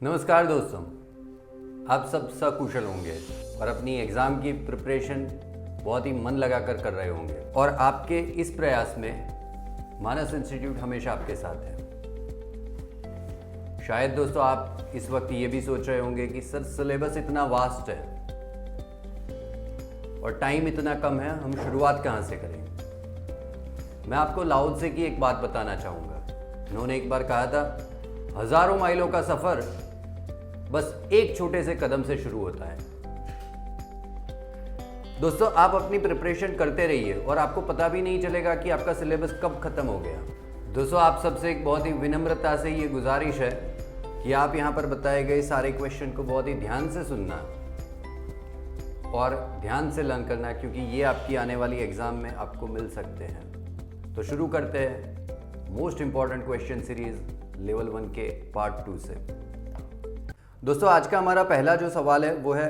नमस्कार दोस्तों, आप सब सकुशल होंगे और अपनी एग्ज़ाम की प्रिपरेशन बहुत ही मन लगाकर कर रहे होंगे और आपके इस प्रयास में मानस इंस्टीट्यूट हमेशा आपके साथ है। शायद दोस्तों आप इस वक्त ये भी सोच रहे होंगे कि सर सिलेबस इतना वास्ट है और टाइम इतना कम है, हम शुरुआत कहाँ से करें। मैं आपको लाओ त्से की एक बात बताना चाहूँगा। उन्होंने एक बार कहा था, हजारों माइलों का सफ़र बस एक छोटे से कदम से शुरू होता है। दोस्तों आप अपनी प्रिपरेशन करते रहिए और आपको पता भी नहीं चलेगा कि आपका सिलेबस कब खत्म हो गया। दोस्तों आप सबसे एक बहुत ही विनम्रता से ये गुजारिश है कि आप यहाँ पर बताए गए सारे क्वेश्चन को बहुत ही ध्यान से सुनना और ध्यान से लर्न करना, क्योंकि ये आपकी आने वाली एग्जाम में आपको मिल सकते हैं। तो शुरू करते हैं most important question series level 1 के पार्ट 2 से। दोस्तों आज का हमारा पहला जो सवाल है वो है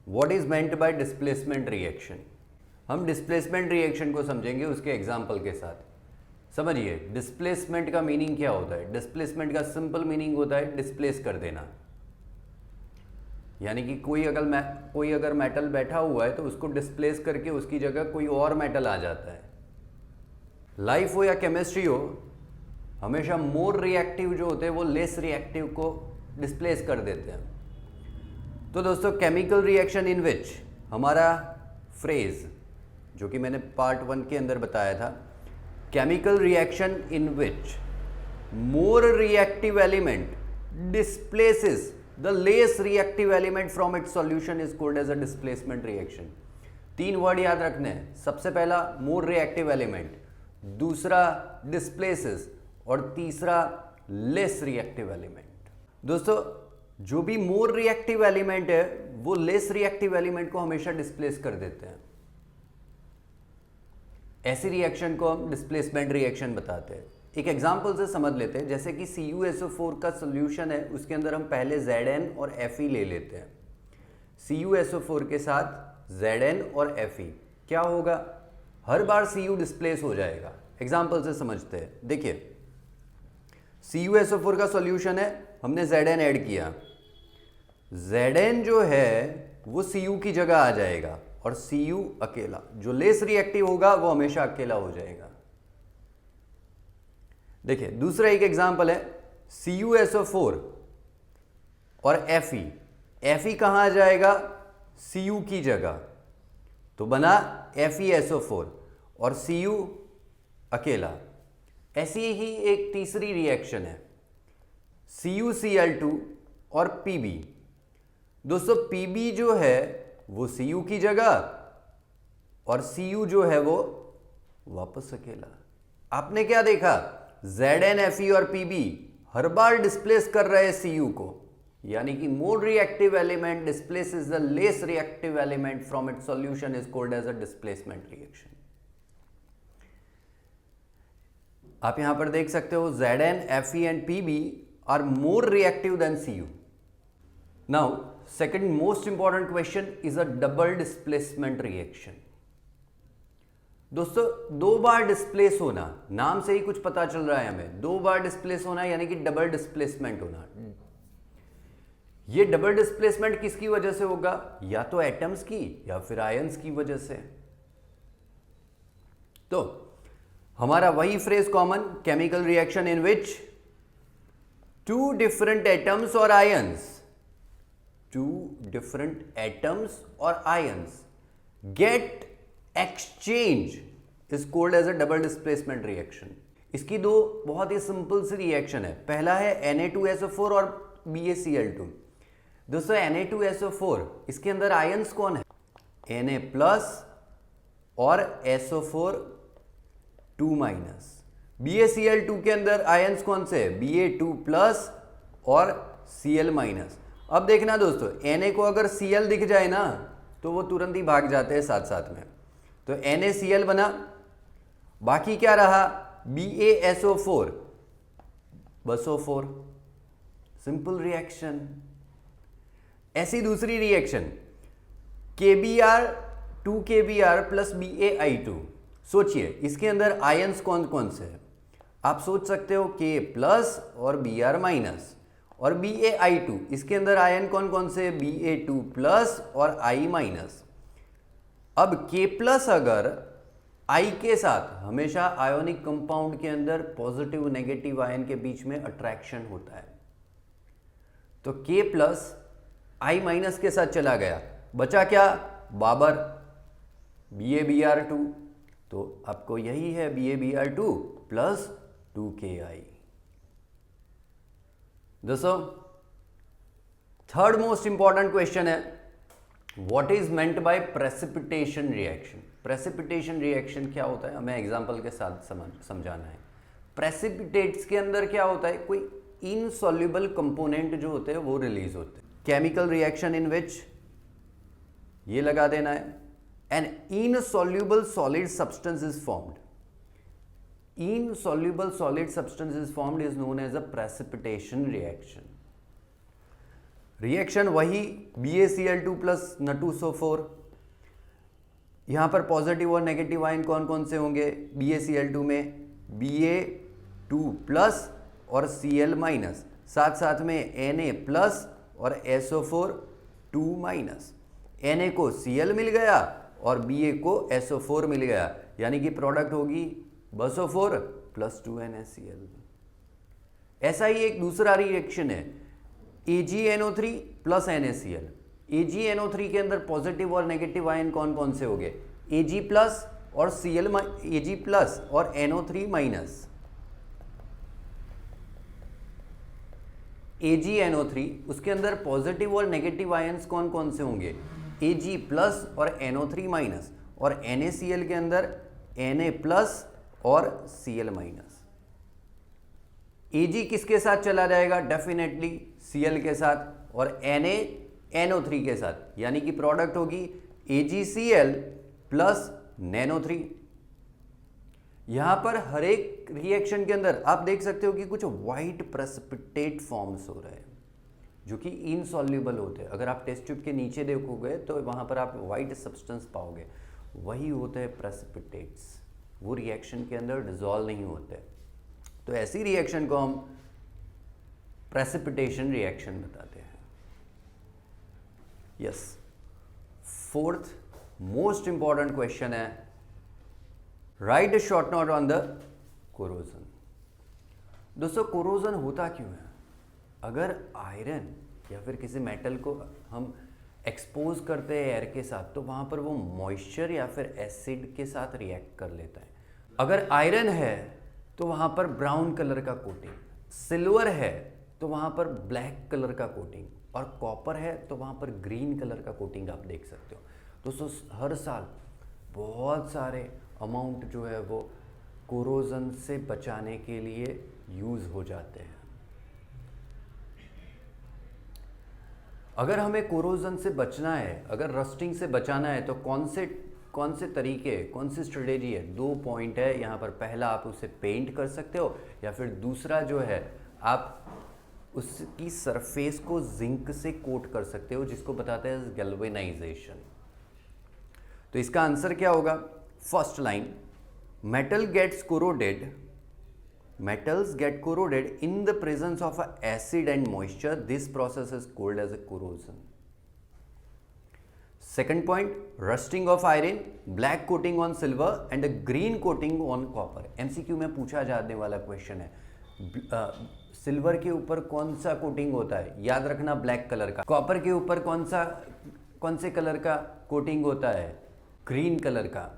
what is meant by displacement reaction. हम डिस्प्लेसमेंट रिएक्शन को समझेंगे उसके एग्जाम्पल के साथ। समझिए डिस्प्लेसमेंट का मीनिंग क्या होता है। डिस्प्लेसमेंट का सिंपल मीनिंग होता है डिस्प्लेस कर देना, यानी कि कोई अगर मेटल बैठा हुआ है तो उसको डिस्प्लेस करके उसकी जगह कोई और मेटल आ जाता है। लाइफ हो या केमिस्ट्री हो, हमेशा मोर रिएक्टिव जो होते हैं वो लेस रिएक्टिव को डिस्प्लेस कर देते हैं। तो दोस्तों केमिकल रिएक्शन इन विच हमारा फ्रेज जो कि मैंने पार्ट 1 के अंदर बताया था, chemical reaction in which more reactive element displaces the less reactive element from its solution is called as a displacement reaction. 3 word याद रखने हैं। सबसे पहला मोर रिएक्टिव एलिमेंट, दूसरा डिस्प्लेसेस और तीसरा लेस रिएक्टिव एलिमेंट। दोस्तों जो भी मोर रिएक्टिव एलिमेंट है वो लेस रिएक्टिव एलिमेंट को हमेशा डिस्प्लेस कर देते हैं। ऐसी रिएक्शन को हम डिस्प्लेसमेंट रिएक्शन बताते हैं। एक एग्जांपल से समझ लेते हैं, जैसे कि CuSO4 का सॉल्यूशन है, उसके अंदर हम पहले Zn और Fe ले लेते हैं। CuSO4 के साथ Zn और Fe क्या होगा, हर बार Cu डिस्प्लेस हो जाएगा। एग्जांपल से समझते हैं। देखिए CuSO4 का सॉल्यूशन है, हमने Zn ऐड किया, Zn जो है वो Cu की जगह आ जाएगा और Cu अकेला, जो लेस रिएक्टिव होगा वो हमेशा अकेला हो जाएगा। देखिए दूसरा एक एग्जांपल है CuSO4 और Fe। Fe कहां आ जाएगा, Cu की जगह, तो बना FeSO4 और Cu अकेला। ऐसी ही एक तीसरी रिएक्शन है CuCl2 और Pb। दोस्तों Pb जो है वो Cu की जगह और Cu जो है वो वापस अकेला। आपने क्या देखा, Zn, Fe और Pb हर बार डिस्प्लेस कर रहे हैं Cu को, यानी कि more reactive element displaces the less reactive element from its solution is called as a displacement reaction. आप यहां पर देख सकते हो Zn, Fe and Pb are more reactive than Cu. Now, second most important question is a double displacement reaction. दोस्तों 2 बार displace होना, नाम से ही कुछ पता चल रहा है हमें, 2 बार डिस्प्लेस होना यानी कि डबल डिस्प्लेसमेंट होना। ये डबल डिस्प्लेसमेंट किसकी वजह से होगा, या तो एटम्स की या फिर आयंस की वजह से। तो हमारा वही phrase common, chemical reaction in which 2 different atoms or ions get exchange is called as a double displacement reaction। इसकी 2 बहुत ही सिंपल सी रिएक्शन है। पहला है Na2SO4 और BaCl2। दोस्तों Na2SO4 इसके अंदर आयंस कौन है, Na प्लस और SO4 2 माइनस। BaCl2 के अंदर आयंस कौन से, Ba2 प्लस और Cl माइनस। अब देखना दोस्तों Na को अगर Cl दिख जाए ना तो वो तुरंत ही भाग जाते हैं साथ साथ में, तो NaCl बना। बाकी क्या रहा, BaSO4 बस O4, सिंपल रिएक्शन। ऐसी दूसरी reaction KBr 2KBr plus BaI2। सोचिए इसके अंदर आयंस कौन कौन से हैं। आप सोच सकते हो K प्लस और Br माइनस, और BaI2, इसके अंदर आयन कौन कौन से, Ba2 प्लस और I माइनस। अब K प्लस अगर I के साथ, हमेशा आयोनिक कंपाउंड के अंदर पॉजिटिव नेगेटिव आयन के बीच में अट्रैक्शन होता है, तो K प्लस I माइनस के साथ चला गया, बचा क्या, बाबर BaBr2, तो आपको यही है BaBr2 प्लस 2Ki। दोस्तों थर्ड मोस्ट इंपॉर्टेंट क्वेश्चन है, what is meant by precipitation reaction. Precipitation reaction क्या होता है, हमें एग्जांपल के साथ समझाना है। प्रेसिपिटेट्स के अंदर क्या होता है, कोई इनसॉल्युबल कंपोनेंट जो होते हैं वो रिलीज होते हैं। केमिकल रिएक्शन इन विच, ये लगा देना है, an insoluble solid substance is formed. Insoluble solid substance is formed is known as a precipitation reaction. Reaction वही BaCl2 प्लस N2SO4। यहां पर पॉजिटिव और नेगेटिव आयन कौन कौन से होंगे, BaCl2 में Ba2 प्लस और Cl माइनस, साथ साथ में Na प्लस और SO4 2 माइनस। Na को Cl मिल गया और Ba को SO4 मिल गया, यानी कि प्रोडक्ट होगी BaSO4 प्लस 2NaCl। ऐसा ही एक दूसरा रिएक्शन है AgNO3 प्लस NaCl। AgNO3 के अंदर पॉजिटिव और नेगेटिव आयन कौन कौन से हो गए, Ag प्लस और Ag प्लस और NO3 माइनस। AgNO3 उसके अंदर पॉजिटिव और नेगेटिव आयन्स कौन कौन से होंगे, Ag प्लस और NO3 माइनस, और NaCl के अंदर Na प्लस और Cl माइनस। Ag किसके साथ चला जाएगा, डेफिनेटली Cl के साथ, और Na NO3 के साथ, यानी कि प्रोडक्ट होगी AgCl प्लस NaNO3। यहां पर हर एक रिएक्शन के अंदर आप देख सकते हो कि कुछ वाइट प्रेसिपिटेट फॉर्म्स हो रहे हैं जो कि इनसॉल्युबल होते हैं। अगर आप टेस्ट ट्यूब के नीचे देखोगे तो वहां पर आप वाइट सब्सटेंस पाओगे, वही होते हैं प्रेसिपिटेट्स। वो रिएक्शन के अंदर डिसॉल्व नहीं होते, तो ऐसी रिएक्शन को हम प्रेसिपिटेशन रिएक्शन बताते हैं। Yes, fourth most important question है, write a short note on the corrosion. दोस्तों कोरोजन होता क्यों है, अगर आयरन या फिर किसी मेटल को हम एक्सपोज करते हैं एयर के साथ तो वहां पर वो मॉइस्चर या फिर एसिड के साथ रिएक्ट कर लेता है। अगर आयरन है तो वहां पर ब्राउन कलर का कोटिंग, सिल्वर है तो वहां पर ब्लैक कलर का कोटिंग, और कॉपर है तो वहां पर ग्रीन कलर का कोटिंग आप देख सकते हो। दोस्तों हर साल बहुत सारे अमाउंट जो है वो कोरोजन से बचाने के लिए यूज हो जाते हैं। अगर हमें कोरोजन से बचना है, अगर रस्टिंग से बचाना है, तो कौन से तरीके, कौन सी स्ट्रेटेजी है, 2 पॉइंट है यहाँ पर। पहला, आप उसे पेंट कर सकते हो, या फिर दूसरा जो है आप उसकी सरफेस को जिंक से कोट कर सकते हो, जिसको बताते हैं गैल्वेनाइजेशन। तो इसका आंसर क्या होगा, first line, metal gets corroded, metals get corroded in the presence of a acid and moisture. This process is called as a corrosion. Second point, rusting of iron, black coating on silver and a green coating on copper. MCQ में पूछा जाने वाला question है। Silver के ऊपर कौन सा coating होता है, याद रखना ब्लैक कलर का। कॉपर के ऊपर कौन से कलर का कोटिंग होता है, ग्रीन कलर का,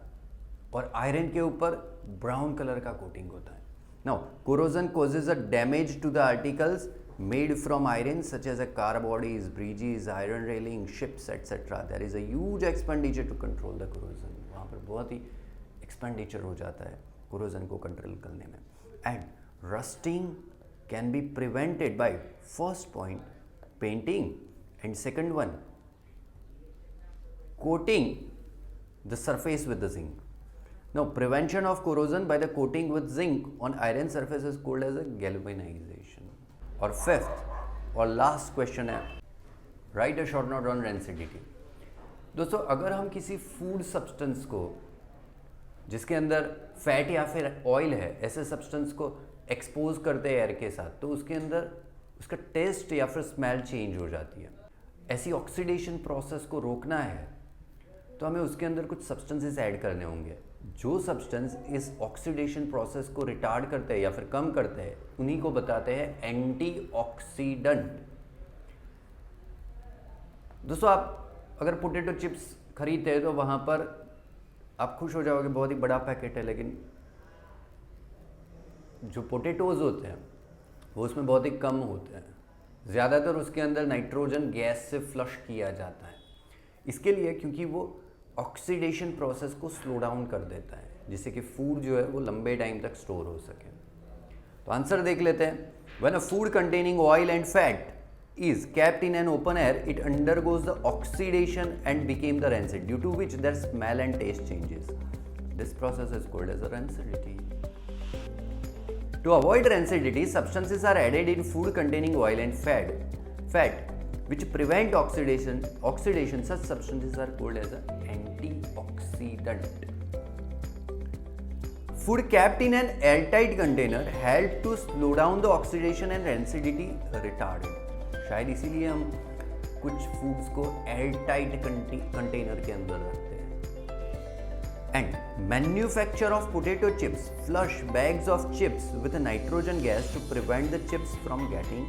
और आयरन के ऊपर ब्राउन कलर का कोटिंग होता है। Now, corrosion causes a damage to the articles made from iron such as car bodies, bridges, iron railing, ships, etc. There is a huge expenditure to control the corrosion. वहाँ पर बहुत ही expenditure हो जाता है corrosion को control करने में. And rusting can be prevented by first point painting and second one coating the surface with the zinc. Now, prevention of corrosion by the coating with zinc on iron surface is called as a galvanization. और fifth और last question है, write a short note on rancidity. दोस्तों अगर हम किसी food substance को जिसके अंदर फैट या फिर ऑयल है, ऐसे सब्सटेंस को एक्सपोज करते हैं एयर के साथ, तो उसके अंदर उसका टेस्ट या फिर स्मेल चेंज हो जाती है। ऐसी ऑक्सीडेशन प्रोसेस को रोकना है तो हमें उसके अंदर कुछ सब्सटेंसेस ऐड करने होंगे। जो सब्सटेंस इस ऑक्सीडेशन प्रोसेस को रिटार्ड करते हैं या फिर कम करते हैं, उन्हीं को बताते हैं एंटीऑक्सीडेंट। दोस्तों, आप अगर पोटैटो चिप्स खरीदते हैं तो वहाँ पर आप खुश हो जाओगे, बहुत ही बड़ा पैकेट है, लेकिन जो पोटैटोज होते हैं वो उसमें बहुत ही कम होते हैं। ज़्यादातर उसके अंदर नाइट्रोजन गैस से फ्लश किया जाता है। इसके लिए क्योंकि वो ऑक्सीडेशन प्रोसेस को स्लो डाउन कर देता है, जिससे कि फूड जो है वो लंबे टाइम तक स्टोर हो सके। तो आंसर देख लेते हैं। When a food containing oil and fat is kept in an open air, it undergoes the oxidation and became the rancid, due to which their smell and taste changes. This process is called as a rancidity. To avoid rancidity, substances are added in food containing oil and fat which prevent oxidation. Such substances are called as an antioxidant. Food kept in an airtight container help to slow down the oxidation and rancidity retarded. शायद इसीलिए हम कुछ foods को airtight container के अंदर रखते हैं। And manufacture of potato chips flush bags of chips with nitrogen gas to prevent the chips from getting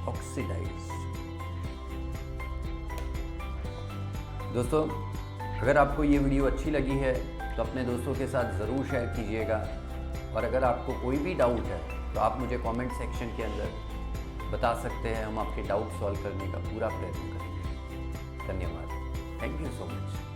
oxidised. दोस्तों, अगर आपको ये वीडियो अच्छी लगी है तो अपने दोस्तों के साथ ज़रूर शेयर कीजिएगा, और अगर आपको कोई भी डाउट है तो आप मुझे कमेंट सेक्शन के अंदर बता सकते हैं। हम आपके डाउट सॉल्व करने का पूरा प्रयत्न करेंगे। धन्यवाद। Thank you so much.